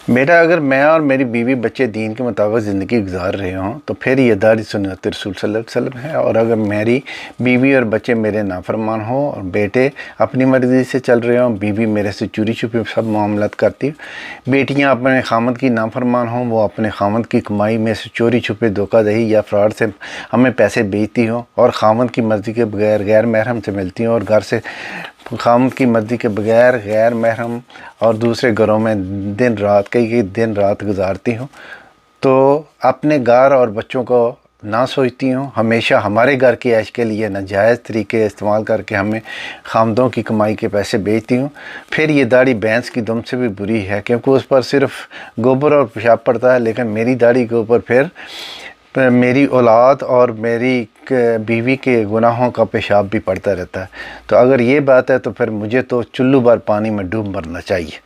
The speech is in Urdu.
بیٹا اگر میں اور میری بیوی بچے دین کے مطابق زندگی گزار رہے ہوں تو پھر یہ داڑھی سنت رسول صلی اللہ علیہ وسلم ہے، اور اگر میری بیوی اور بچے میرے نافرمان ہوں اور بیٹے اپنی مرضی سے چل رہے ہوں، بیوی میرے سے چوری چھپے سب معاملات کرتی، بیٹیاں اپنے خامد کی نافرمان ہوں، وہ اپنے خامد کی کمائی میں سے چوری چھپے دھوکہ دہی یا فراڈ سے ہمیں پیسے بیچتی ہوں، اور خامد کی مرضی کے بغیر غیر محرم سے ملتی ہوں، اور گھر سے خامد کی مرضی کے بغیر غیر محرم اور دوسرے گھروں میں دن رات کئی دن رات گزارتی ہوں، تو اپنے گھر اور بچوں کو نہ سوچتی ہوں، ہمیشہ ہمارے گھر کی عیش کے لیے ناجائز طریقے استعمال کر کے ہمیں خامدوں کی کمائی کے پیسے بیچتی ہوں، پھر یہ داڑھی بھینس کی دم سے بھی بری ہے، کیونکہ اس پر صرف گوبر اور پیشاب پڑتا ہے، لیکن میری داڑھی کے اوپر پھر میری اولاد اور میری بیوی کے گناہوں کا پیشاب بھی پڑتا رہتا ہے۔ تو اگر یہ بات ہے تو پھر مجھے تو چلو بھر پانی میں ڈوب مرنا چاہیے۔